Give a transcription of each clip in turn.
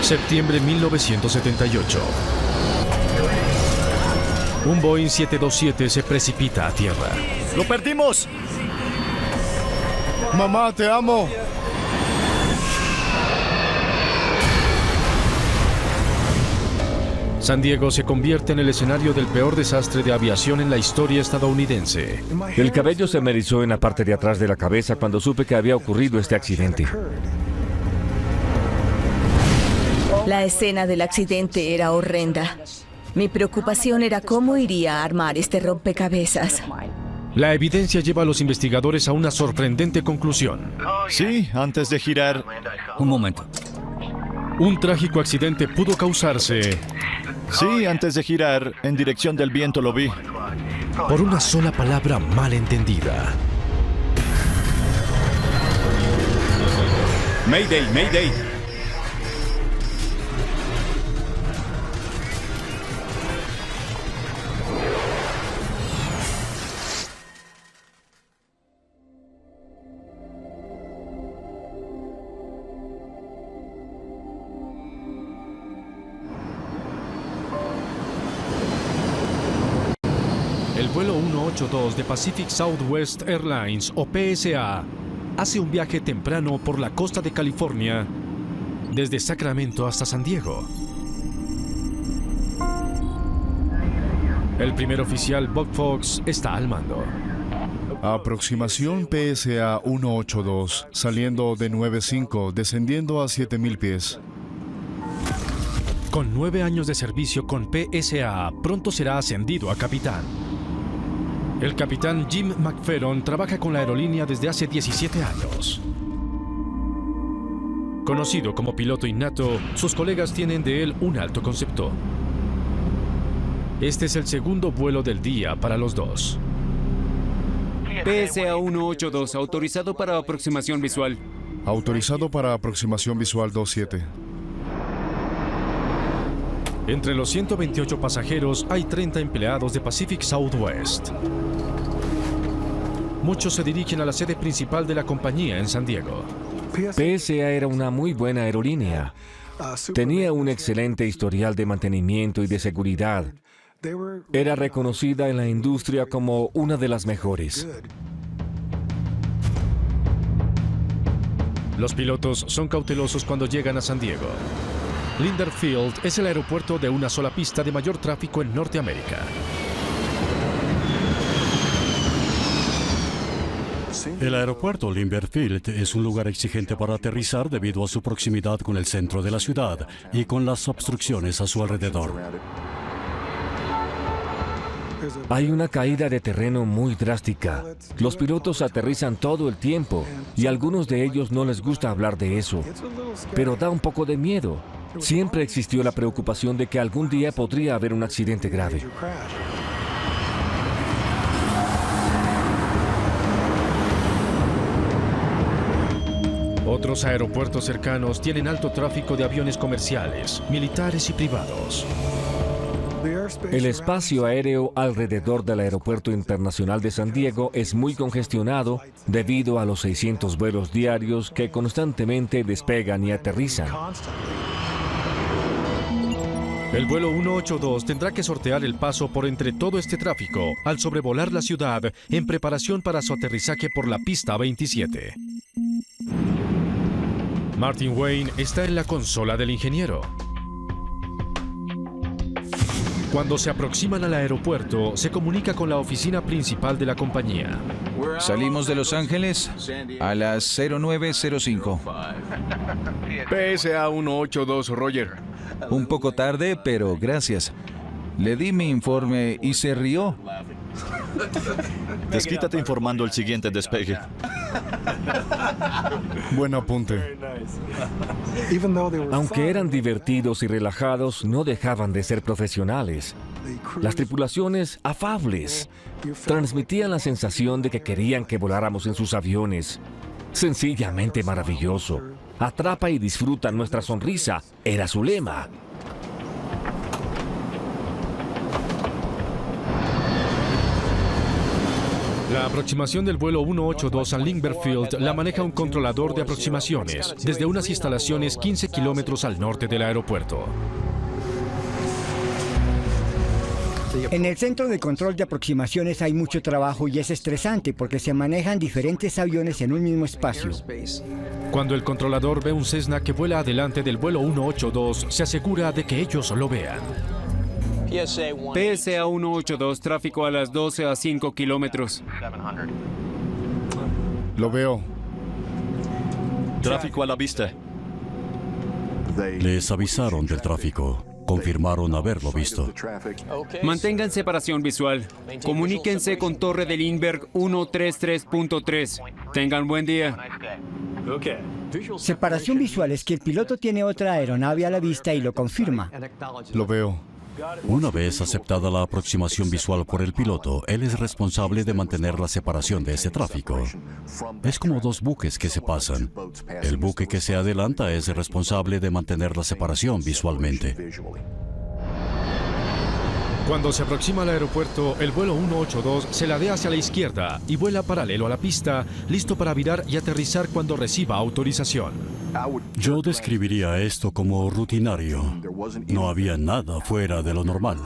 Septiembre 1978. Un Boeing 727 se precipita a tierra. ¡Lo perdimos! Mamá, te amo. San Diego se convierte en el escenario del peor desastre de aviación en la historia estadounidense. El cabello se me erizó en la parte de atrás de la cabeza cuando supe que había ocurrido este accidente. La escena del accidente era horrenda. Mi preocupación era cómo iría a armar este rompecabezas. La evidencia lleva a los investigadores a una sorprendente conclusión. Sí, antes de girar. Un momento. Un trágico accidente pudo causarse Sí, antes de girar, en dirección del viento lo vi. por una sola palabra mal entendida. Mayday, Mayday. El vuelo 182 de Pacific Southwest Airlines, o PSA, hace un viaje temprano por la costa de California, desde Sacramento hasta San Diego. El primer oficial, Buck Fox, está al mando. Aproximación PSA 182, saliendo de 95, descendiendo a 7000 pies. Con 9 años de servicio con PSA, pronto será ascendido a capitán. El capitán Jim McFerron trabaja con la aerolínea desde hace 17 años. Conocido como piloto innato, sus colegas tienen de él un alto concepto. Este es el segundo vuelo del día para los dos. PSA 182, autorizado para aproximación visual. Autorizado para aproximación visual 27. Entre los 128 pasajeros hay 30 empleados de Pacific Southwest. Muchos se dirigen a la sede principal de la compañía en San Diego. PSA era una muy buena aerolínea. Tenía un excelente historial de mantenimiento y de seguridad. Era reconocida en la industria como una de las mejores. Los pilotos son cautelosos cuando llegan a San Diego. Linder Field es el aeropuerto de una sola pista de mayor tráfico en Norteamérica. El aeropuerto Linder Field es un lugar exigente para aterrizar debido a su proximidad con el centro de la ciudad y con las obstrucciones a su alrededor. Hay una caída de terreno muy drástica. Los pilotos aterrizan todo el tiempo y a algunos de ellos no les gusta hablar de eso, pero da un poco de miedo. Siempre existió la preocupación de que algún día podría haber un accidente grave. Otros aeropuertos cercanos tienen alto tráfico de aviones comerciales, militares y privados. El espacio aéreo alrededor del Aeropuerto Internacional de San Diego es muy congestionado debido a los 600 vuelos diarios que constantemente despegan y aterrizan. El vuelo 182 tendrá que sortear el paso por entre todo este tráfico al sobrevolar la ciudad en preparación para su aterrizaje por la pista 27. Martin Wayne está en la consola del ingeniero. Cuando se aproximan al aeropuerto, se comunica con la oficina principal de la compañía. Salimos de Los Ángeles a las 09:05. PSA 182, Roger. Un poco tarde, pero gracias. Le di mi informe y se rió. Desquítate informando el siguiente despegue. Buen apunte. Aunque eran divertidos y relajados, no dejaban de ser profesionales. Las tripulaciones, afables, transmitían la sensación de que querían que voláramos en sus aviones. Sencillamente maravilloso. Atrapa y disfruta nuestra sonrisa, era su lema. La aproximación del vuelo 182 a Lindenberg la maneja un controlador de aproximaciones desde unas instalaciones 15 kilómetros al norte del aeropuerto. En el centro de control de aproximaciones hay mucho trabajo y es estresante porque se manejan diferentes aviones en un mismo espacio. Cuando el controlador ve un Cessna que vuela adelante del vuelo 182, se asegura de que ellos lo vean. PSA 182, tráfico a las 12 a 5 kilómetros. Lo veo. Tráfico a la vista. Les avisaron del tráfico. Confirmaron haberlo visto. Mantengan separación visual. Comuníquense con Torre de Lindbergh 133.3. Tengan buen día. Separación visual es que el piloto tiene otra aeronave a la vista y lo confirma. Lo veo. Una vez aceptada la aproximación visual por el piloto, él es responsable de mantener la separación de ese tráfico. Es como dos buques que se pasan. El buque que se adelanta es responsable de mantener la separación visualmente. Cuando se aproxima al aeropuerto, el vuelo 182 se ladea hacia la izquierda y vuela paralelo a la pista, listo para virar y aterrizar cuando reciba autorización. Yo describiría esto como rutinario. No había nada fuera de lo normal.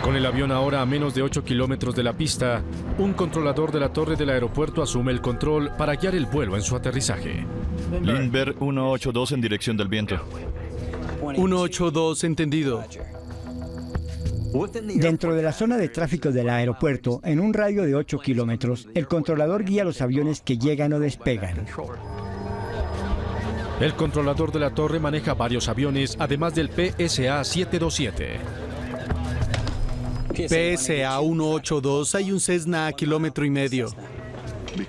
Con el avión ahora a menos de 8 kilómetros de la pista, un controlador de la torre del aeropuerto asume el control para guiar el vuelo en su aterrizaje. Lindbergh 182 en dirección del viento. 182, entendido. Dentro de la zona de tráfico del aeropuerto, en un radio de 8 kilómetros, el controlador guía los aviones que llegan o despegan. El controlador de la torre maneja varios aviones, además del PSA 727. PSA 182, hay un Cessna a 1,5 kilómetros.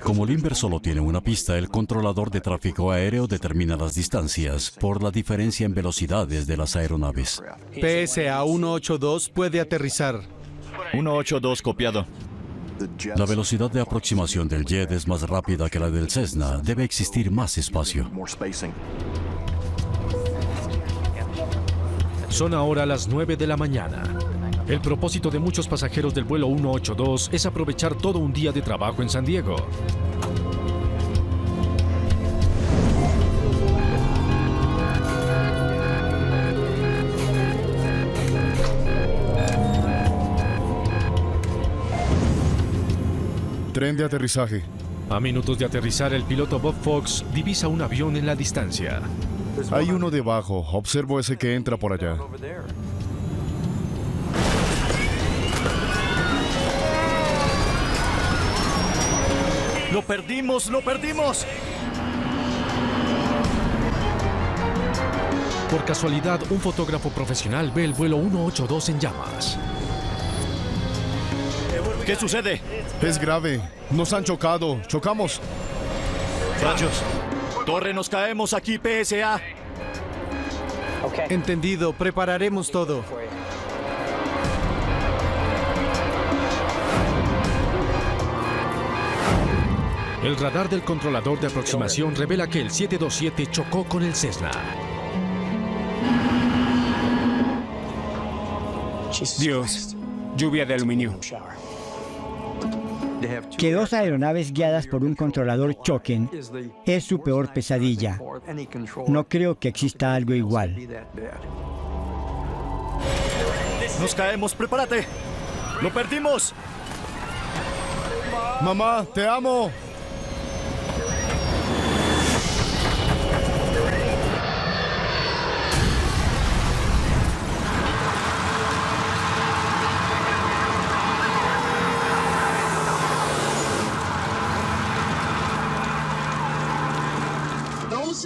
Como Lindbergh solo tiene una pista, el controlador de tráfico aéreo determina las distancias por la diferencia en velocidades de las aeronaves. PSA 182 puede aterrizar. 182 copiado. La velocidad de aproximación del jet es más rápida que la del Cessna. Debe existir más espacio. Son ahora las 9 de la mañana. El propósito de muchos pasajeros del vuelo 182 es aprovechar todo un día de trabajo en San Diego. Tren de aterrizaje. A minutos de aterrizar, el piloto Bob Fox divisa un avión en la distancia. Hay uno debajo. Observo ese que entra por allá. ¡Lo perdimos! ¡Lo perdimos! Por casualidad, un fotógrafo profesional ve el vuelo 182 en llamas. ¿Qué sucede? Es grave. Nos han chocado. Chocamos. Rayos. Torre, nos caemos aquí, PSA. Entendido, prepararemos todo. El radar del controlador de aproximación revela que el 727 chocó con el Cessna. Dios, lluvia de aluminio. Que dos aeronaves guiadas por un controlador choquen es su peor pesadilla. No creo que exista algo igual. Nos caemos, prepárate. ¡Lo perdimos! Mamá, te amo.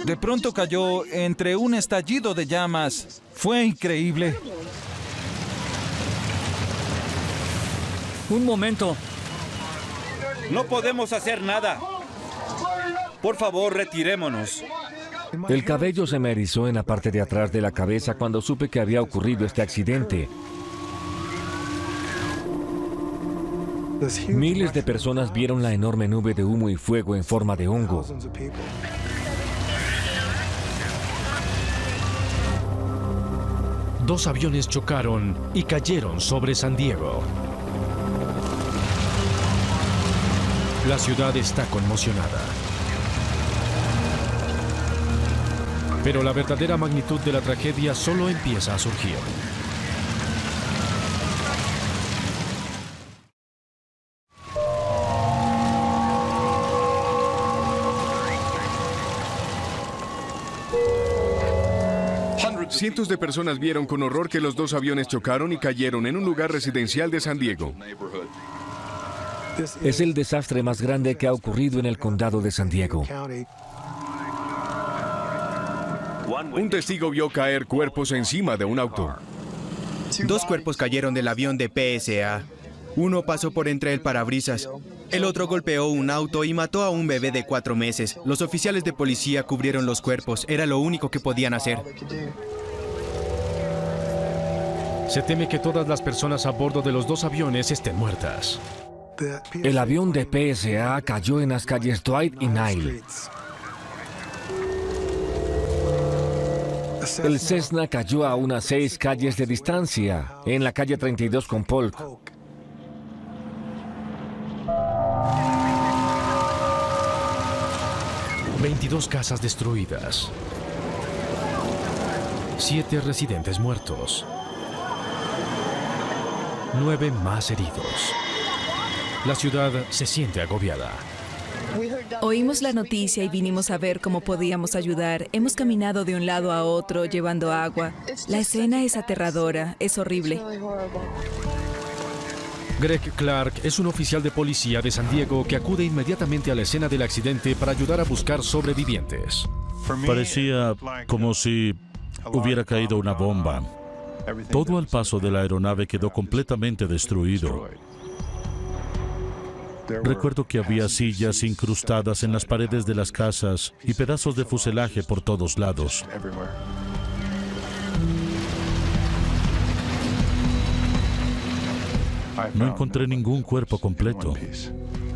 De pronto cayó entre un estallido de llamas. Fue increíble. Un momento. No podemos hacer nada. Por favor, retirémonos. El cabello se me erizó en la parte de atrás de la cabeza cuando supe que había ocurrido este accidente. Miles de personas vieron la enorme nube de humo y fuego en forma de hongo. Dos aviones chocaron y cayeron sobre San Diego. La ciudad está conmocionada. Pero la verdadera magnitud de la tragedia solo empieza a surgir. Cientos de personas vieron con horror que los dos aviones chocaron y cayeron en un lugar residencial de San Diego. Es el desastre más grande que ha ocurrido en el condado de San Diego. Un testigo vio caer cuerpos encima de un auto. 2 cuerpos cayeron del avión de PSA. Uno pasó por entre el parabrisas. El otro golpeó un auto y mató a un bebé de 4 meses. Los oficiales de policía cubrieron los cuerpos. Era lo único que podían hacer. Se teme que todas las personas a bordo de los dos aviones estén muertas. El avión de PSA cayó en las calles Dwight y Nile. El Cessna cayó a unas 6 calles de distancia, en la calle 32 con Polk. ...22 casas destruidas... ...7 residentes muertos... ...9 más heridos... La ciudad se siente agobiada. Oímos la noticia y vinimos a ver cómo podíamos ayudar. Hemos caminado de un lado a otro llevando agua. La escena es aterradora, es horrible. Greg Clark es un oficial de policía de San Diego que acude inmediatamente a la escena del accidente para ayudar a buscar sobrevivientes. Parecía como si hubiera caído una bomba. Todo el paso de la aeronave quedó completamente destruido. Recuerdo que había sillas incrustadas en las paredes de las casas y pedazos de fuselaje por todos lados. No encontré ningún cuerpo completo.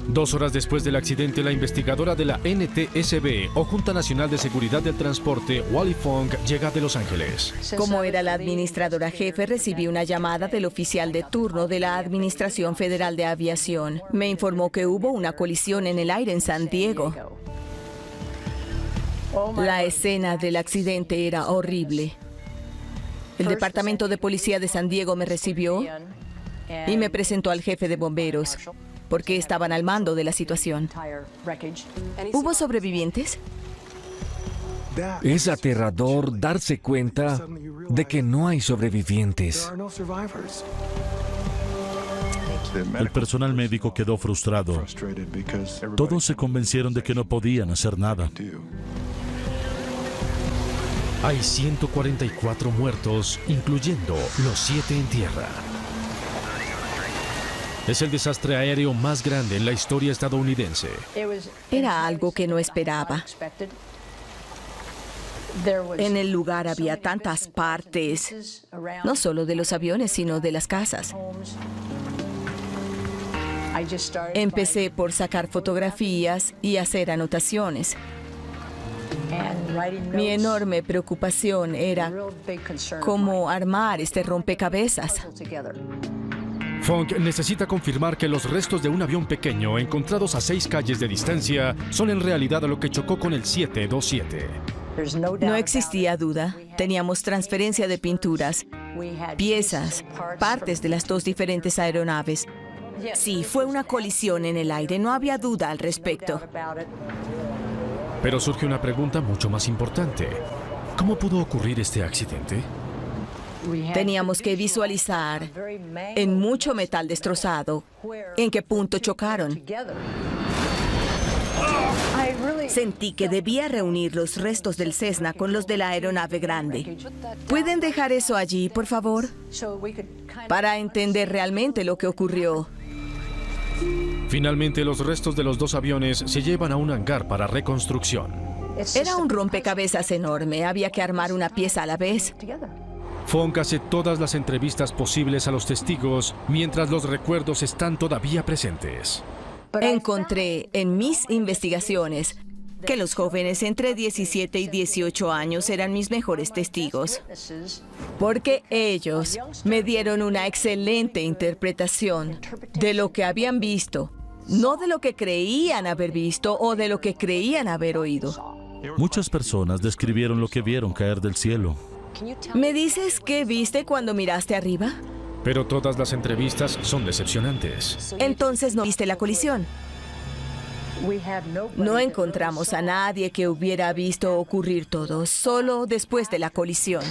2 horas después del accidente, la investigadora de la NTSB, o Junta Nacional de Seguridad del Transporte, Wally Fong, llega de Los Ángeles. Como era la administradora jefe, recibí una llamada del oficial de turno de la Administración Federal de Aviación. Me informó que hubo una colisión en el aire en San Diego. La escena del accidente era horrible. El Departamento de Policía de San Diego me recibió y me presentó al jefe de bomberos, porque estaban al mando de la situación. ¿Hubo sobrevivientes? Es aterrador darse cuenta de que no hay sobrevivientes. El personal médico quedó frustrado. Todos se convencieron de que no podían hacer nada. Hay 144 muertos, incluyendo los 7 en tierra. Es el desastre aéreo más grande en la historia estadounidense. Era algo que no esperaba. En el lugar había tantas partes, no solo de los aviones, sino de las casas. Empecé por sacar fotografías y hacer anotaciones. Mi enorme preocupación era cómo armar este rompecabezas. Fong necesita confirmar que los restos de un avión pequeño encontrados a 6 calles de distancia son en realidad lo que chocó con el 727. No existía duda. Teníamos transferencia de pinturas, piezas, partes de las 2 diferentes aeronaves. Sí, fue una colisión en el aire, no había duda al respecto. Pero surge una pregunta mucho más importante. ¿Cómo pudo ocurrir este accidente? Teníamos que visualizar en mucho metal destrozado en qué punto chocaron. Sentí que debía reunir los restos del Cessna con los de la aeronave grande. ¿Pueden dejar eso allí, por favor? Para entender realmente lo que ocurrió. Finalmente, los restos de los 2 aviones se llevan a un hangar para reconstrucción. Era un rompecabezas enorme, había que armar una pieza a la vez. Fong hace todas las entrevistas posibles a los testigos mientras los recuerdos están todavía presentes. Encontré en mis investigaciones que los jóvenes entre 17 y 18 años eran mis mejores testigos, porque ellos me dieron una excelente interpretación de lo que habían visto no de lo que creían haber visto o de lo que creían haber oído. Muchas personas describieron lo que vieron caer del cielo. ¿Me dices qué viste cuando miraste arriba? Pero todas las entrevistas son decepcionantes. Entonces no viste la colisión. No encontramos a nadie que hubiera visto ocurrir todo, solo después de la colisión.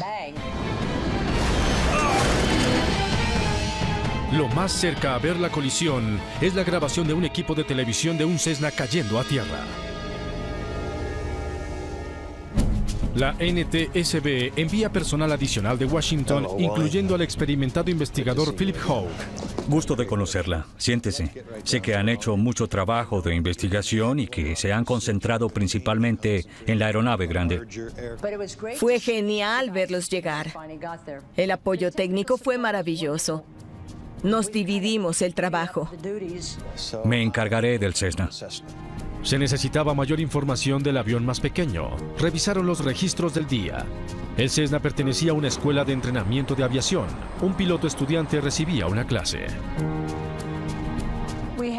Lo más cerca a ver la colisión es la grabación de un equipo de televisión de un Cessna cayendo a tierra. La NTSB envía personal adicional de Washington, incluyendo al experimentado investigador Philip Hogue. Gusto de conocerla. Siéntese. Sé que han hecho mucho trabajo de investigación y que se han concentrado principalmente en la aeronave grande. Fue genial verlos llegar. El apoyo técnico fue maravilloso. Nos dividimos el trabajo. Me encargaré del Cessna. Se necesitaba mayor información del avión más pequeño. Revisaron los registros del día. El Cessna pertenecía a una escuela de entrenamiento de aviación. Un piloto estudiante recibía una clase.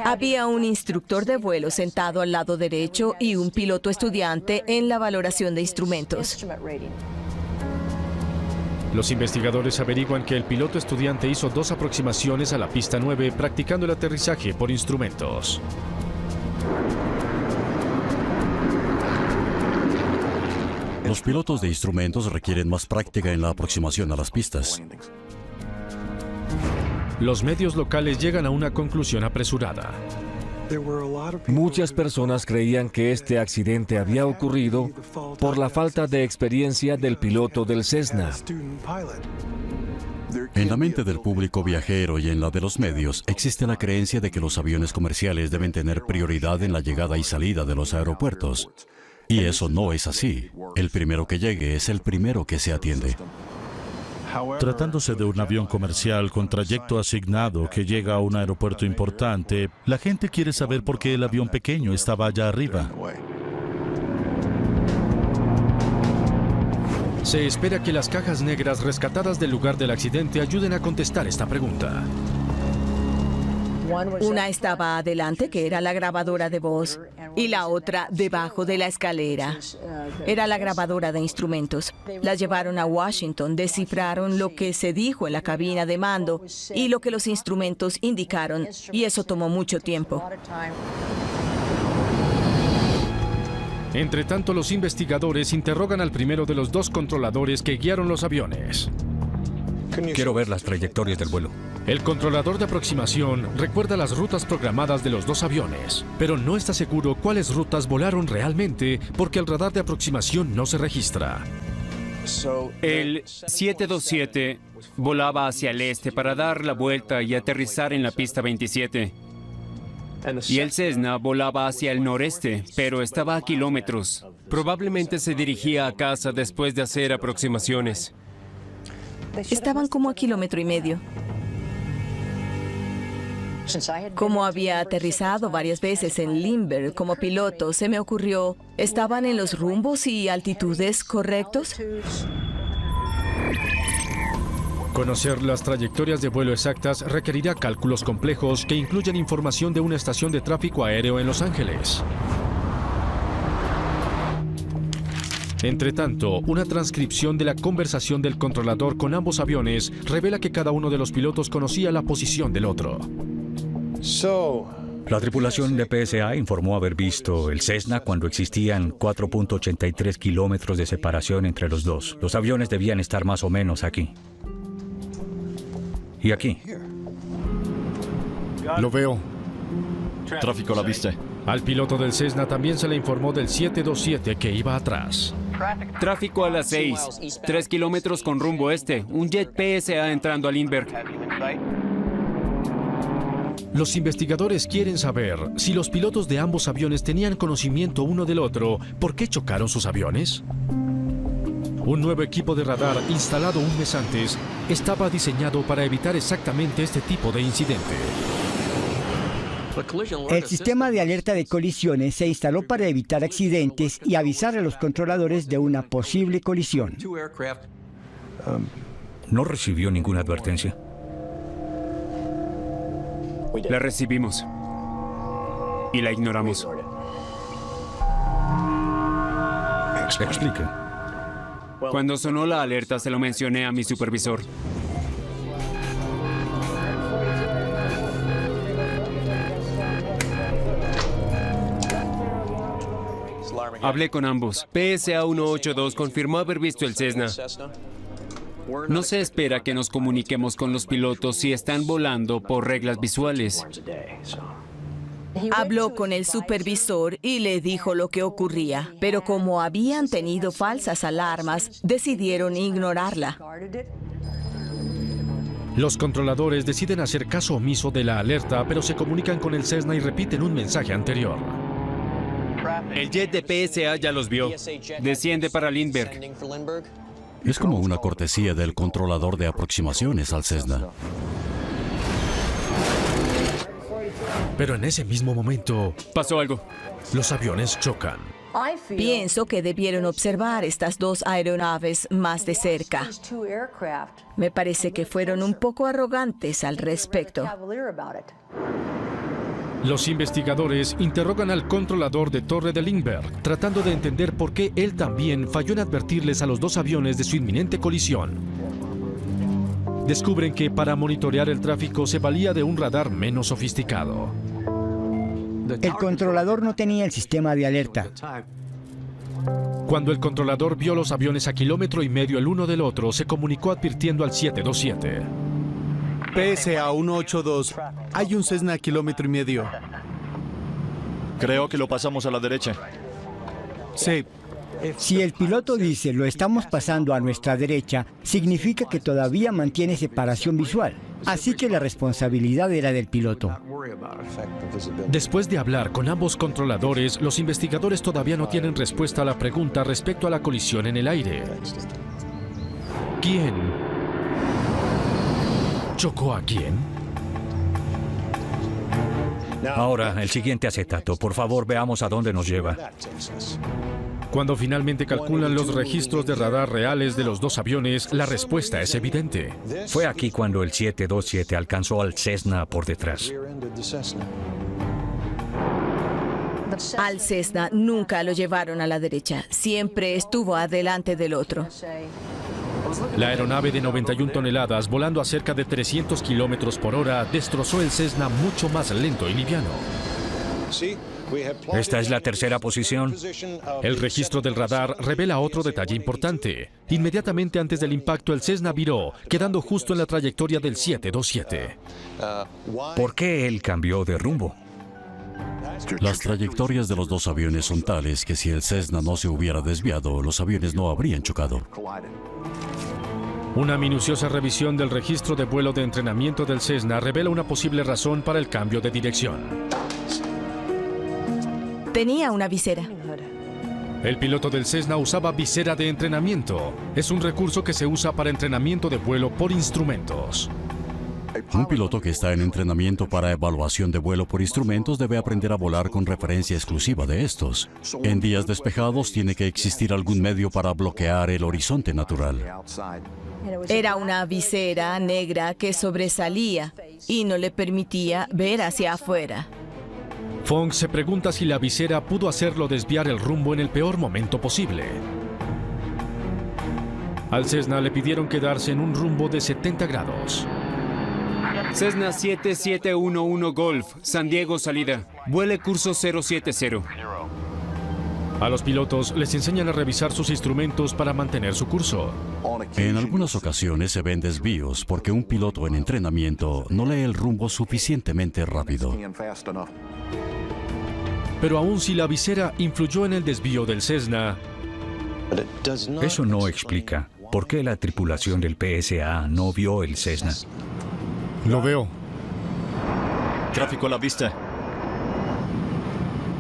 Había un instructor de vuelo sentado al lado derecho y un piloto estudiante en la valoración de instrumentos. Los investigadores averiguan que el piloto estudiante hizo 2 aproximaciones a la pista 9 practicando el aterrizaje por instrumentos. Los pilotos de instrumentos requieren más práctica en la aproximación a las pistas. Los medios locales llegan a una conclusión apresurada. Muchas personas creían que este accidente había ocurrido por la falta de experiencia del piloto del Cessna. En la mente del público viajero y en la de los medios existe la creencia de que los aviones comerciales deben tener prioridad en la llegada y salida de los aeropuertos. Y eso no es así. El primero que llegue es el primero que se atiende. Tratándose de un avión comercial con trayecto asignado que llega a un aeropuerto importante, la gente quiere saber por qué el avión pequeño estaba allá arriba. Se espera que las cajas negras rescatadas del lugar del accidente ayuden a contestar esta pregunta. Una estaba adelante, que era la grabadora de voz, y la otra debajo de la escalera. Era la grabadora de instrumentos. Las llevaron a Washington, descifraron lo que se dijo en la cabina de mando y lo que los instrumentos indicaron, y eso tomó mucho tiempo. Entre tanto, los investigadores interrogan al primero de los 2 controladores que guiaron los aviones. Quiero ver las trayectorias del vuelo. El controlador de aproximación recuerda las rutas programadas de los 2 aviones, pero no está seguro cuáles rutas volaron realmente porque el radar de aproximación no se registra. El 727 volaba hacia el este para dar la vuelta y aterrizar en la pista 27. Y el Cessna volaba hacia el noreste, pero estaba a kilómetros. Probablemente se dirigía a casa después de hacer aproximaciones. Estaban como a 1,5 kilómetros. Como había aterrizado varias veces en Lindbergh como piloto, se me ocurrió, ¿estaban en los rumbos y altitudes correctos? Conocer las trayectorias de vuelo exactas requerirá cálculos complejos que incluyen información de una estación de tráfico aéreo en Los Ángeles. Entre tanto, una transcripción de la conversación del controlador con ambos aviones revela que cada uno de los pilotos conocía la posición del otro. La tripulación de PSA informó haber visto el Cessna cuando existían 4.83 kilómetros de separación entre los dos. Los aviones debían estar más o menos aquí. Y aquí. Lo veo. Tráfico a la vista. Al piloto del Cessna también se le informó del 727 que iba atrás. Tráfico a las 6. 3 kilómetros con rumbo este. Un jet PSA entrando a Lindbergh. Los investigadores quieren saber si los pilotos de ambos aviones tenían conocimiento uno del otro. ¿Por qué chocaron sus aviones? Un nuevo equipo de radar instalado un mes antes estaba diseñado para evitar exactamente este tipo de incidente. El sistema de alerta de colisiones se instaló para evitar accidentes y avisar a los controladores de una posible colisión. ¿No recibió ninguna advertencia? La recibimos. y la ignoramos. Explique. Cuando sonó la alerta se lo mencioné a mi supervisor. Hablé con ambos. PSA 182 confirmó haber visto el Cessna. No se espera que nos comuniquemos con los pilotos si están volando por reglas visuales. Habló con el supervisor y le dijo lo que ocurría, pero como habían tenido falsas alarmas, decidieron ignorarla. Los controladores deciden hacer caso omiso de la alerta, pero se comunican con el Cessna y repiten un mensaje anterior. El jet de PSA ya los vio. Desciende para Lindbergh. Es como una cortesía del controlador de aproximaciones al Cessna. Pero en ese mismo momento pasó algo. Los aviones chocan. Pienso que debieron observar estas dos aeronaves más de cerca. Me parece que fueron un poco arrogantes al respecto. Los investigadores interrogan al controlador de torre de Lindbergh, tratando de entender por qué él también falló en advertirles a los dos aviones de su inminente colisión. Descubren que para monitorear el tráfico se valía de un radar menos sofisticado. El controlador no tenía el sistema de alerta. Cuando el controlador vio los aviones a 1,5 kilómetros el uno del otro, se comunicó advirtiendo al 727. PSA 182, hay un Cessna a 1,5 kilómetros. Creo que lo pasamos a la derecha. Sí. Si el piloto dice lo estamos pasando a nuestra derecha, significa que todavía mantiene separación visual. Así que la responsabilidad era del piloto. Después de hablar con ambos controladores, los investigadores todavía no tienen respuesta a la pregunta respecto a la colisión en el aire. ¿Quién chocó a quién? Ahora, el siguiente acetato. Por favor, veamos a dónde nos lleva. Cuando finalmente calculan los registros de radar reales de los dos aviones, la respuesta es evidente. Fue aquí cuando el 727 alcanzó al Cessna por detrás. Al Cessna nunca lo llevaron a la derecha. Siempre estuvo adelante del otro. La aeronave de 91 toneladas, volando a cerca de 300 kilómetros por hora, destrozó el Cessna mucho más lento y liviano. Esta es la tercera posición. El registro del radar revela otro detalle importante. Inmediatamente antes del impacto, el Cessna viró, quedando justo en la trayectoria del 727. ¿Por qué él cambió de rumbo? Las trayectorias de los dos aviones son tales que si el Cessna no se hubiera desviado, los aviones no habrían chocado. Una minuciosa revisión del registro de vuelo de entrenamiento del Cessna revela una posible razón para el cambio de dirección. Tenía una visera. El piloto del Cessna usaba visera de entrenamiento. Es un recurso que se usa para entrenamiento de vuelo por instrumentos. Un piloto que está en entrenamiento para evaluación de vuelo por instrumentos debe aprender a volar con referencia exclusiva de estos. En días despejados tiene que existir algún medio para bloquear el horizonte natural. Era una visera negra que sobresalía y no le permitía ver hacia afuera. Fong se pregunta si la visera pudo hacerlo desviar el rumbo en el peor momento posible. Al Cessna le pidieron quedarse en un rumbo de 70 grados. Cessna 7711 Golf, San Diego salida. Vuele curso 070. A los pilotos les enseñan a revisar sus instrumentos para mantener su curso. En algunas ocasiones se ven desvíos porque un piloto en entrenamiento no lee el rumbo suficientemente rápido. Pero aun si la visera influyó en el desvío del Cessna, Eso no explica por qué la tripulación del PSA no vio el Cessna. Lo veo. Tráfico a la vista.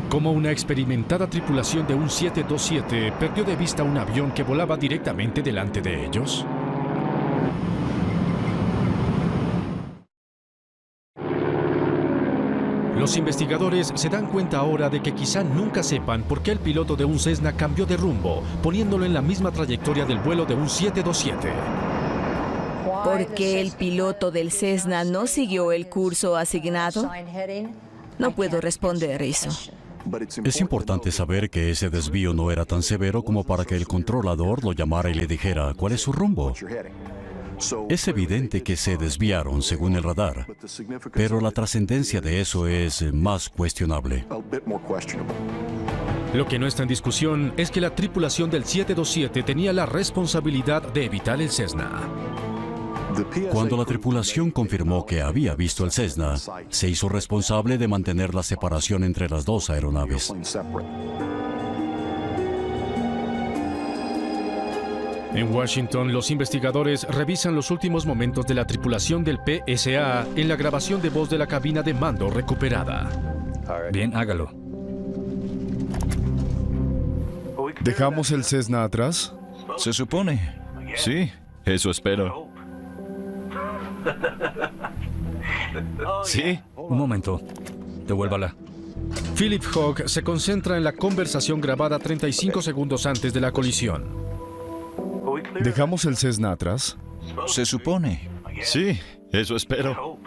como una experimentada tripulación de un 727 perdió de vista un avión que volaba directamente delante de ellos. Los investigadores se dan cuenta ahora de que quizá nunca sepan por qué el piloto de un Cessna cambió de rumbo, poniéndolo en la misma trayectoria del vuelo de un 727. ¿Por qué el piloto del Cessna no siguió el curso asignado? No puedo responder eso. Es importante saber que ese desvío no era tan severo como para que el controlador lo llamara y le dijera cuál es su rumbo. Es evidente que se desviaron según el radar, pero la trascendencia de eso es más cuestionable. Lo que no está en discusión es que la tripulación del 727 tenía la responsabilidad de evitar el Cessna. Cuando la tripulación confirmó que había visto el Cessna, se hizo responsable de mantener la separación entre las dos aeronaves. En Washington, los investigadores revisan los últimos momentos de la tripulación del PSA en la grabación de voz de la cabina de mando recuperada. Bien, hágalo. ¿Dejamos el Cessna atrás? Se supone. Sí. Eso espero. Sí. Un momento. Devuélvala. Philip Hogg se concentra en la conversación grabada 35 segundos antes de la colisión. ¿Dejamos el Cessna atrás? Se supone. Sí, eso espero.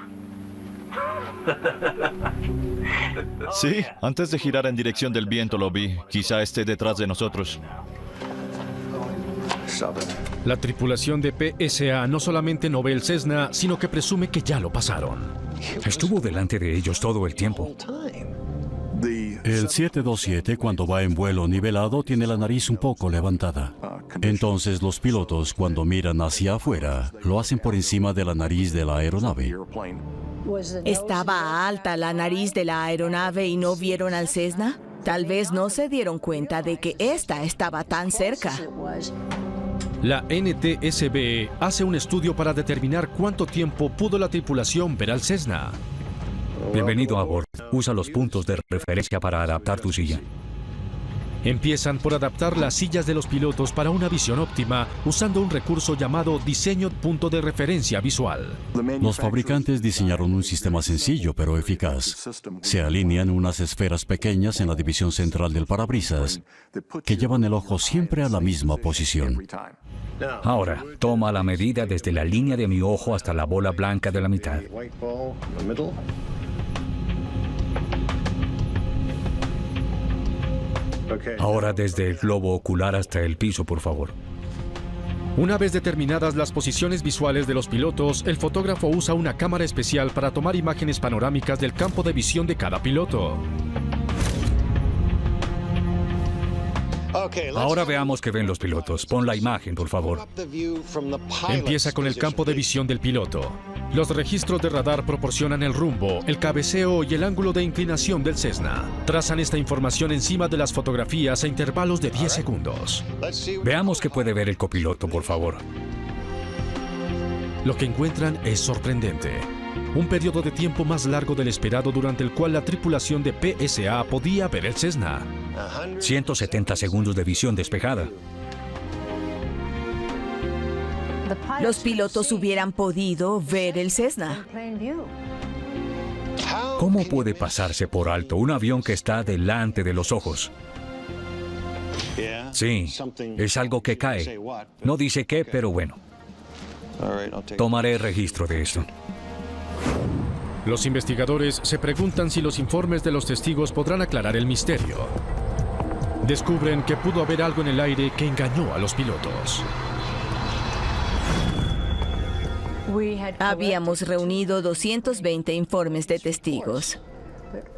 Sí, antes de girar en dirección del viento lo vi. Quizá esté detrás de nosotros. La tripulación de PSA no solamente no ve el Cessna, sino que presume que ya lo pasaron. Estuvo delante de ellos todo el tiempo. El 727, cuando va en vuelo nivelado, tiene la nariz un poco levantada. Entonces los pilotos, cuando miran hacia afuera, lo hacen por encima de la nariz de la aeronave. ¿Estaba alta la nariz de la aeronave y no vieron al Cessna? Tal vez no se dieron cuenta de que esta estaba tan cerca. La NTSB hace un estudio para determinar cuánto tiempo pudo la tripulación ver al Cessna. Bienvenido a bordo. Usa los puntos de referencia para adaptar tu silla. Empiezan por adaptar las sillas de los pilotos para una visión óptima usando un recurso llamado diseño punto de referencia visual. Los fabricantes diseñaron un sistema sencillo pero eficaz. Se alinean unas esferas pequeñas en la división central del parabrisas que llevan el ojo siempre a la misma posición. Ahora, toma la medida desde la línea de mi ojo hasta la bola blanca de la mitad. Ahora desde el globo ocular hasta el piso, por favor. Una vez determinadas las posiciones visuales de los pilotos, el fotógrafo usa una cámara especial para tomar imágenes panorámicas del campo de visión de cada piloto. Ahora veamos qué ven los pilotos. Pon la imagen, por favor. Empieza con el campo de visión del piloto. Los registros de radar proporcionan el rumbo, el cabeceo y el ángulo de inclinación del Cessna. Trazan esta información encima de las fotografías a intervalos de 10 segundos. Veamos qué puede ver el copiloto, por favor. Lo que encuentran es sorprendente. Un periodo de tiempo más largo del esperado durante el cual la tripulación de PSA podía ver el Cessna. 170 segundos de visión despejada. Los pilotos hubieran podido ver el Cessna. ¿Cómo puede pasarse por alto un avión que está delante de los ojos? Sí, es algo que cae. No dice qué, pero bueno. Tomaré registro de esto. Los investigadores se preguntan si los informes de los testigos podrán aclarar el misterio. Descubren que pudo haber algo en el aire que engañó a los pilotos. Habíamos reunido 220 informes de testigos.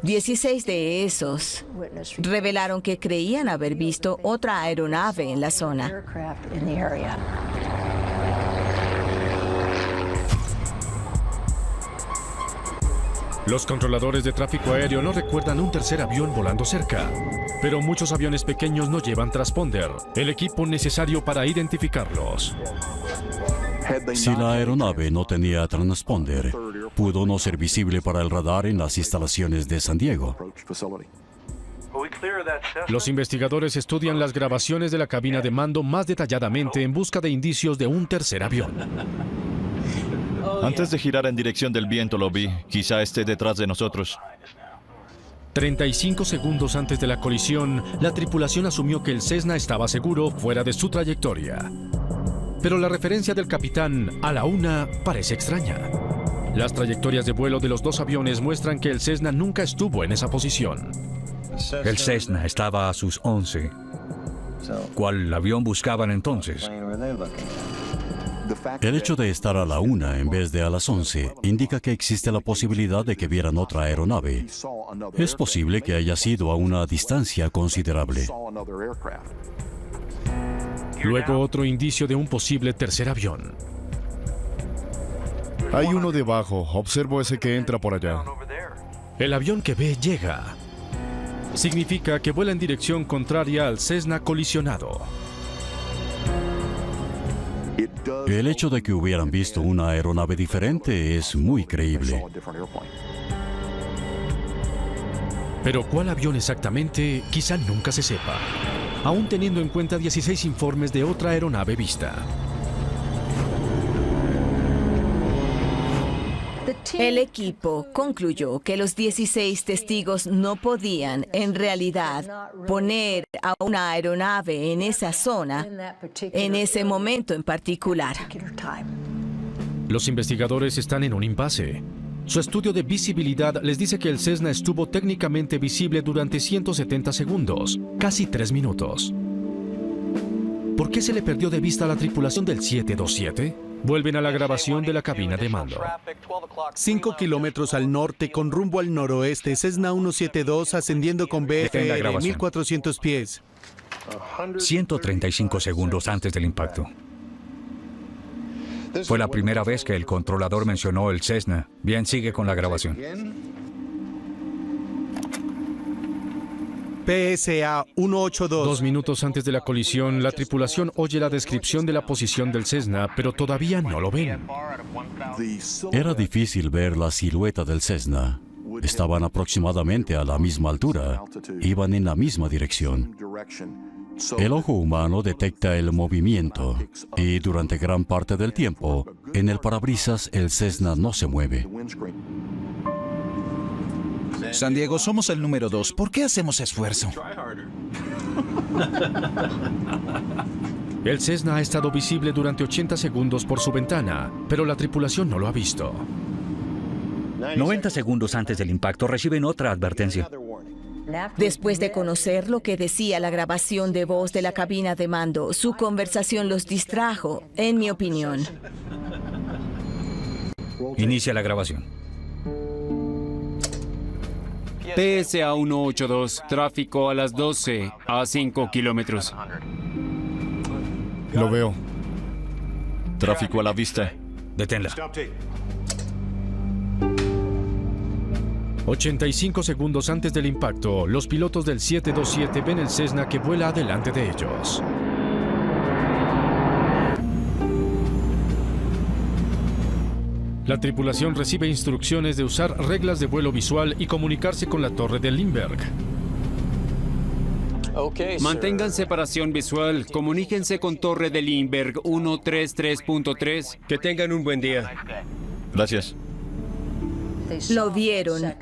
16 de esos revelaron que creían haber visto otra aeronave en la zona. Los controladores de tráfico aéreo no recuerdan un tercer avión volando cerca, pero muchos aviones pequeños no llevan transponder, el equipo necesario para identificarlos. Si la aeronave no tenía transponder, pudo no ser visible para el radar en las instalaciones de San Diego. Los investigadores estudian las grabaciones de la cabina de mando más detalladamente en busca de indicios de un tercer avión. Antes de girar en dirección del viento lo vi. Quizá esté detrás de nosotros. 35 segundos antes de la colisión, la tripulación asumió que el Cessna estaba seguro fuera de su trayectoria. Pero la referencia del capitán a la una parece extraña. Las trayectorias de vuelo de los dos aviones muestran que el Cessna nunca estuvo en esa posición. El Cessna estaba a sus 11. ¿Cuál avión buscaban entonces? El hecho de estar a la 1 en vez de a las 11 indica que existe la posibilidad de que vieran otra aeronave. Es posible que haya sido a una distancia considerable. Luego otro indicio de un posible tercer avión. Hay uno debajo. Observo ese que entra por allá. El avión que ve llega. Significa que vuela en dirección contraria al Cessna colisionado. El hecho de que hubieran visto una aeronave diferente es muy creíble. Pero ¿cuál avión exactamente? Quizá nunca se sepa, aún teniendo en cuenta 16 informes de otra aeronave vista. El equipo concluyó que los 16 testigos no podían, en realidad, poner a una aeronave en esa zona en ese momento en particular. Los investigadores están en un impasse. Su estudio de visibilidad les dice que el Cessna estuvo técnicamente visible durante 170 segundos, casi 3 minutos. ¿Por qué se le perdió de vista a la tripulación del 727? Vuelven a la grabación de la cabina de mando. 5 kilómetros al norte con rumbo al noroeste, Cessna 172 ascendiendo con BFR 1400 pies. 135 segundos antes del impacto. Fue la primera vez que el controlador mencionó el Cessna. Bien, sigue con la grabación. PSA 182. 2 minutos antes de la colisión, la tripulación oye la descripción de la posición del Cessna, pero todavía no lo ven. Era difícil ver la silueta del Cessna. Estaban aproximadamente a la misma altura. Iban en la misma dirección. El ojo humano detecta el movimiento y durante gran parte del tiempo, en el parabrisas el Cessna no se mueve. San Diego, somos el número 2. ¿Por qué hacemos esfuerzo? El Cessna ha estado visible durante 80 segundos por su ventana, pero la tripulación no lo ha visto. 90 segundos antes del impacto reciben otra advertencia. Después de conocer lo que decía la grabación de voz de la cabina de mando, su conversación los distrajo, en mi opinión. Inicia la grabación. PSA 182, tráfico a las 12 a 5 kilómetros. Lo veo. Tráfico a la vista. Deténla. 85 segundos antes del impacto, los pilotos del 727 ven el Cessna que vuela adelante de ellos. La tripulación recibe instrucciones de usar reglas de vuelo visual y comunicarse con la torre de Lindbergh. Mantengan separación visual. Comuníquense con Torre de Lindbergh 133.3. Que tengan un buen día. Gracias. Lo vieron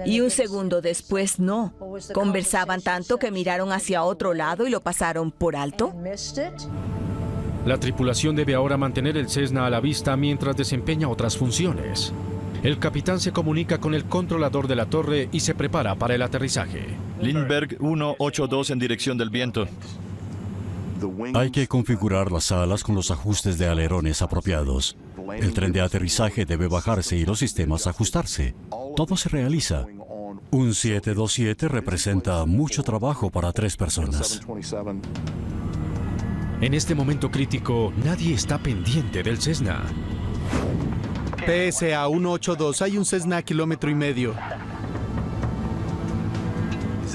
y un segundo después no. Conversaban tanto que miraron hacia otro lado y lo pasaron por alto. La tripulación debe ahora mantener el Cessna a la vista mientras desempeña otras funciones. El capitán se comunica con el controlador de la torre y se prepara para el aterrizaje. Lindbergh 182 en dirección del viento. Hay que configurar las alas con los ajustes de alerones apropiados. El tren de aterrizaje debe bajarse y los sistemas ajustarse. Todo se realiza. Un 727 representa mucho trabajo para 3 personas. En este momento crítico, nadie está pendiente del Cessna. PSA 182, hay un Cessna a 1,5 kilómetros.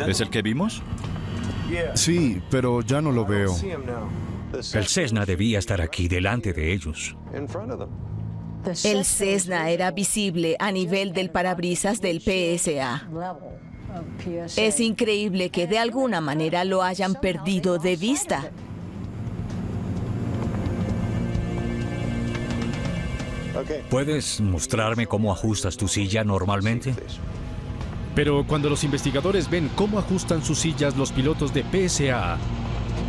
¿Es el que vimos? Sí, pero ya no lo veo. El Cessna debía estar aquí, delante de ellos. El Cessna era visible a nivel del parabrisas del PSA. Es increíble que de alguna manera lo hayan perdido de vista. ¿Puedes mostrarme cómo ajustas tu silla normalmente? Pero cuando los investigadores ven cómo ajustan sus sillas los pilotos de PSA,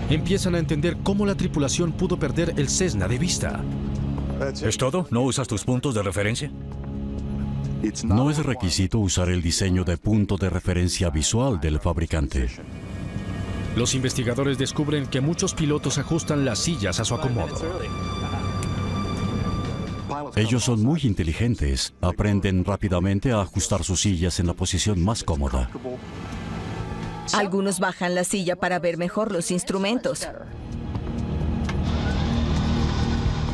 empiezan a entender cómo la tripulación pudo perder el Cessna de vista. ¿Es todo? ¿No usas tus puntos de referencia? No es requisito usar el diseño de punto de referencia visual del fabricante. Los investigadores descubren que muchos pilotos ajustan las sillas a su acomodo. Ellos son muy inteligentes, aprenden rápidamente a ajustar sus sillas en la posición más cómoda. Algunos bajan la silla para ver mejor los instrumentos.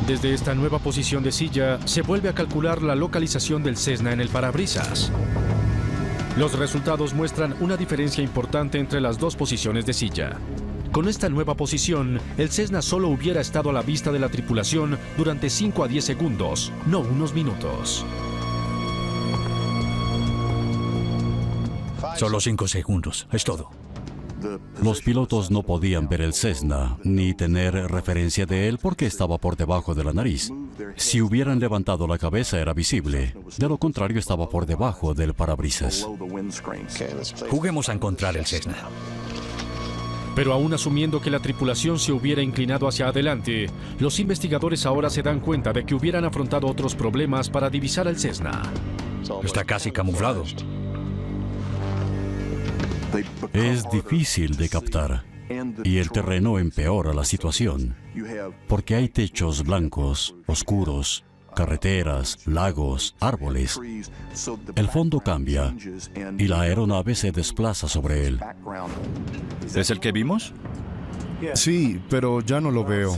Desde esta nueva posición de silla, se vuelve a calcular la localización del Cessna en el parabrisas. Los resultados muestran una diferencia importante entre las dos posiciones de silla. Con esta nueva posición, el Cessna solo hubiera estado a la vista de la tripulación durante 5 a 10 segundos, no unos minutos. Solo 5 segundos, es todo. Los pilotos no podían ver el Cessna, ni tener referencia de él porque estaba por debajo de la nariz. Si hubieran levantado la cabeza era visible, de lo contrario estaba por debajo del parabrisas. Juguemos a encontrar el Cessna. Pero aún asumiendo que la tripulación se hubiera inclinado hacia adelante, los investigadores ahora se dan cuenta de que hubieran afrontado otros problemas para divisar al Cessna. Está casi camuflado. Es difícil de captar y el terreno empeora la situación, porque hay techos blancos, oscuros, carreteras, lagos, árboles. El fondo cambia y la aeronave se desplaza sobre él. ¿Es el que vimos? Sí, pero ya no lo veo.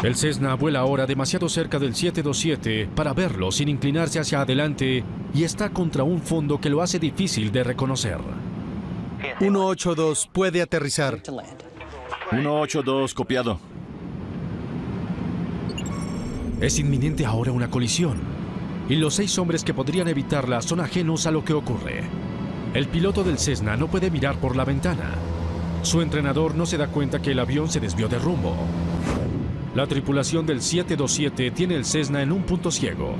El Cessna vuela ahora demasiado cerca del 727 para verlo sin inclinarse hacia adelante y está contra un fondo que lo hace difícil de reconocer. 182, puede aterrizar. 182, copiado. Es inminente ahora una colisión, y los 6 hombres que podrían evitarla son ajenos a lo que ocurre. El piloto del Cessna no puede mirar por la ventana. Su entrenador no se da cuenta que el avión se desvió de rumbo. La tripulación del 727 tiene el Cessna en un punto ciego,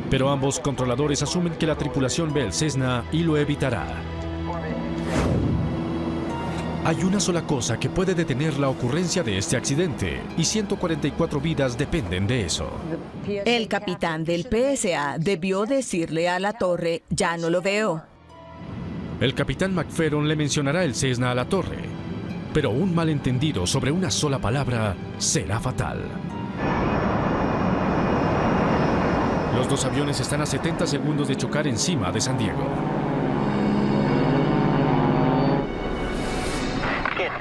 pero ambos controladores asumen que la tripulación ve el Cessna y lo evitará. Hay una sola cosa que puede detener la ocurrencia de este accidente, y 144 vidas dependen de eso. El capitán del PSA debió decirle a la torre, ya no lo veo. El capitán McFerron le mencionará el Cessna a la torre, pero un malentendido sobre una sola palabra será fatal. Los dos aviones están a 70 segundos de chocar encima de San Diego.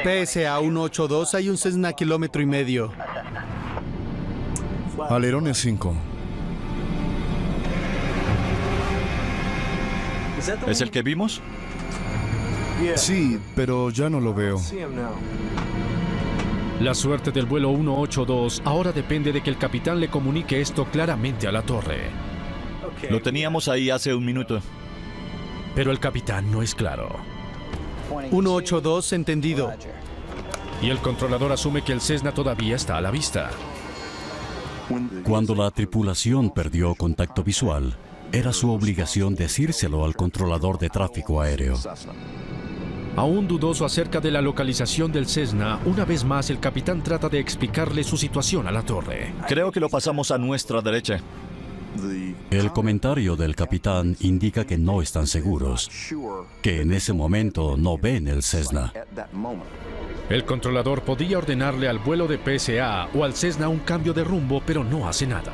PSA 182, hay un Cessna a 1,5 kilómetros. Alerones 5. ¿Es el que vimos? Sí, pero ya no lo veo. La suerte del vuelo 182 ahora depende de que el capitán le comunique esto claramente a la torre. Lo teníamos ahí hace un minuto. Pero el capitán no es claro. 182, entendido. Y el controlador asume que el Cessna todavía está a la vista. Cuando la tripulación perdió contacto visual, era su obligación decírselo al controlador de tráfico aéreo. Aún dudoso acerca de la localización del Cessna, una vez más el capitán trata de explicarle su situación a la torre. Creo que lo pasamos a nuestra derecha. El comentario del capitán indica que no están seguros, que en ese momento no ven el Cessna. El controlador podía ordenarle al vuelo de PSA o al Cessna un cambio de rumbo, pero no hace nada.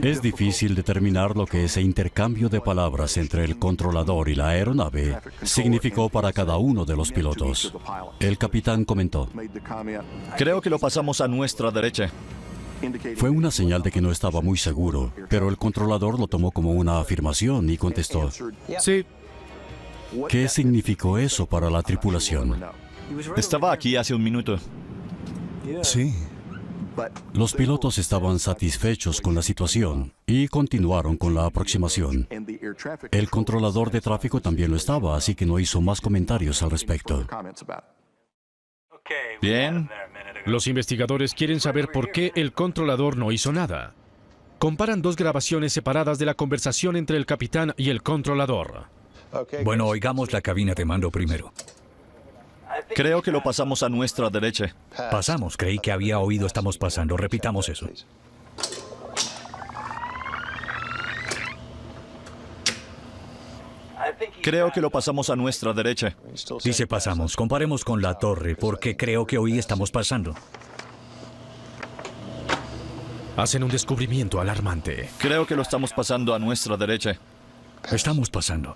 Es difícil determinar lo que ese intercambio de palabras entre el controlador y la aeronave significó para cada uno de los pilotos. El capitán comentó: Creo que lo pasamos a nuestra derecha. Fue una señal de que no estaba muy seguro, pero el controlador lo tomó como una afirmación y contestó: Sí. ¿Qué significó eso para la tripulación? Estaba aquí hace un minuto. Sí. Los pilotos estaban satisfechos con la situación y continuaron con la aproximación. El controlador de tráfico también lo estaba, así que no hizo más comentarios al respecto. Bien. Los investigadores quieren saber por qué el controlador no hizo nada. Comparan 2 grabaciones separadas de la conversación entre el capitán y el controlador. Bueno, oigamos la cabina de mando primero. Creo que lo pasamos a nuestra derecha. Pasamos, creí que había oído estamos pasando. Repitamos eso. Creo que lo pasamos a nuestra derecha. Dice pasamos. Comparemos con la torre, porque creo que hoy estamos pasando. Hacen un descubrimiento alarmante. Creo que lo estamos pasando a nuestra derecha. Estamos pasando.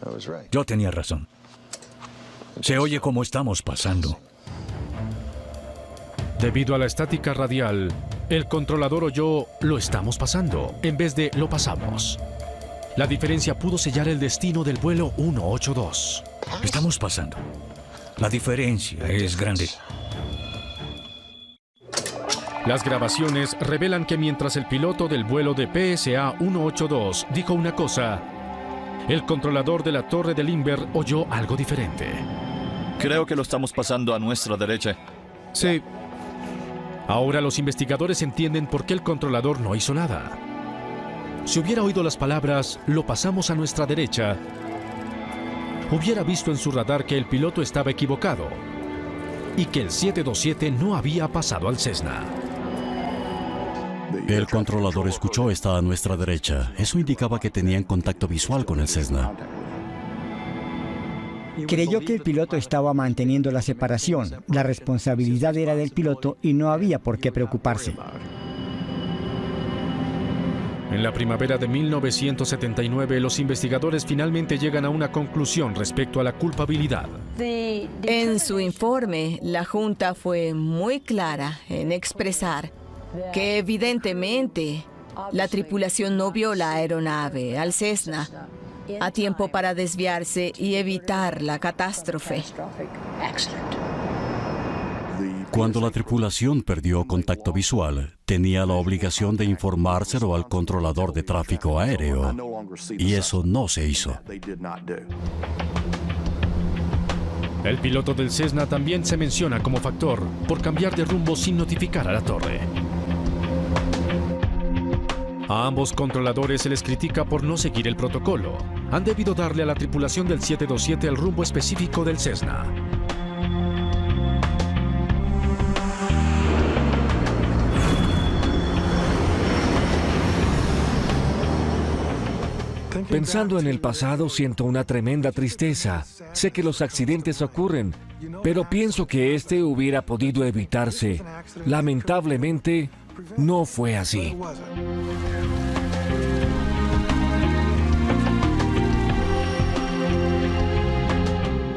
Yo tenía razón. Se oye como estamos pasando. Debido a la estática radial, el controlador oyó "lo estamos pasando" en vez de "lo pasamos". La diferencia pudo sellar el destino del vuelo 182. Estamos pasando. La diferencia es grande. Las grabaciones revelan que mientras el piloto del vuelo de PSA 182 dijo una cosa, el controlador de la torre de Lindbergh oyó algo diferente. Creo que lo estamos pasando a nuestra derecha. Sí. Ahora los investigadores entienden por qué el controlador no hizo nada. Si hubiera oído las palabras "lo pasamos a nuestra derecha", hubiera visto en su radar que el piloto estaba equivocado y que el 727 no había pasado al Cessna. El controlador escuchó "está a nuestra derecha". Eso indicaba que tenían contacto visual con el Cessna. Creyó que el piloto estaba manteniendo la separación. La responsabilidad era del piloto y no había por qué preocuparse. En la primavera de 1979, los investigadores finalmente llegan a una conclusión respecto a la culpabilidad. En su informe, la Junta fue muy clara en expresar que evidentemente la tripulación no vio la aeronave al Cessna a tiempo para desviarse y evitar la catástrofe. Cuando la tripulación perdió contacto visual, tenía la obligación de informárselo al controlador de tráfico aéreo, y eso no se hizo. El piloto del Cessna también se menciona como factor por cambiar de rumbo sin notificar a la torre. A ambos controladores se les critica por no seguir el protocolo. Han debido darle a la tripulación del 727 el rumbo específico del Cessna. Pensando en el pasado, siento una tremenda tristeza. Sé que los accidentes ocurren, pero pienso que este hubiera podido evitarse. Lamentablemente, no fue así.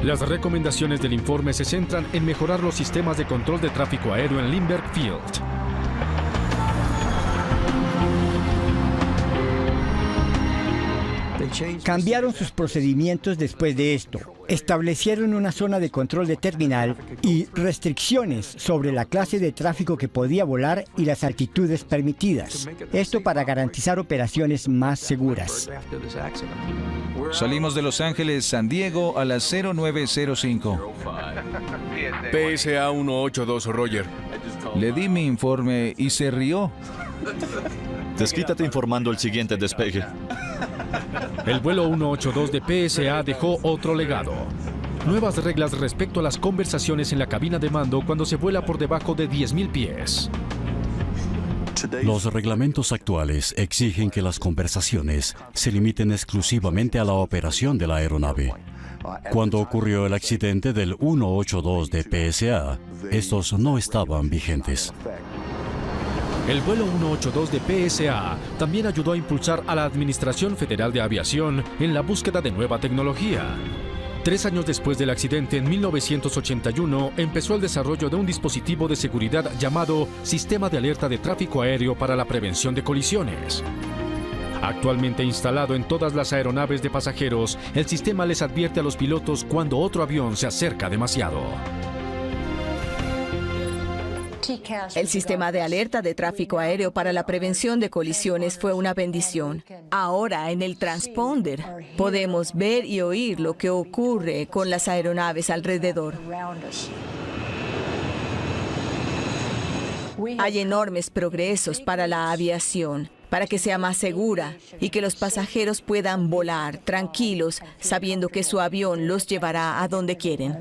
Las recomendaciones del informe se centran en mejorar los sistemas de control de tráfico aéreo en Lindbergh Field. Cambiaron sus procedimientos después de esto. Establecieron una zona de control de terminal y restricciones sobre la clase de tráfico que podía volar y las altitudes permitidas. Esto para garantizar operaciones más seguras. Salimos de Los Ángeles, San Diego a las 0905. PSA 182, Roger. Le di mi informe y se rió. Desquítate informando el siguiente despegue. El vuelo 182 de PSA dejó otro legado. Nuevas reglas respecto a las conversaciones en la cabina de mando cuando se vuela por debajo de 10.000 pies. Los reglamentos actuales exigen que las conversaciones se limiten exclusivamente a la operación de la aeronave. Cuando ocurrió el accidente del 182 de PSA, estos no estaban vigentes. El vuelo 182 de PSA también ayudó a impulsar a la Administración Federal de Aviación en la búsqueda de nueva tecnología. 3 años después del accidente, en 1981, empezó el desarrollo de un dispositivo de seguridad llamado Sistema de Alerta de Tráfico Aéreo para la Prevención de Colisiones. Actualmente instalado en todas las aeronaves de pasajeros, el sistema les advierte a los pilotos cuando otro avión se acerca demasiado. El sistema de alerta de tráfico aéreo para la prevención de colisiones fue una bendición. Ahora, en el transponder, podemos ver y oír lo que ocurre con las aeronaves alrededor. Hay enormes progresos para la aviación, para que sea más segura y que los pasajeros puedan volar tranquilos, sabiendo que su avión los llevará a donde quieren.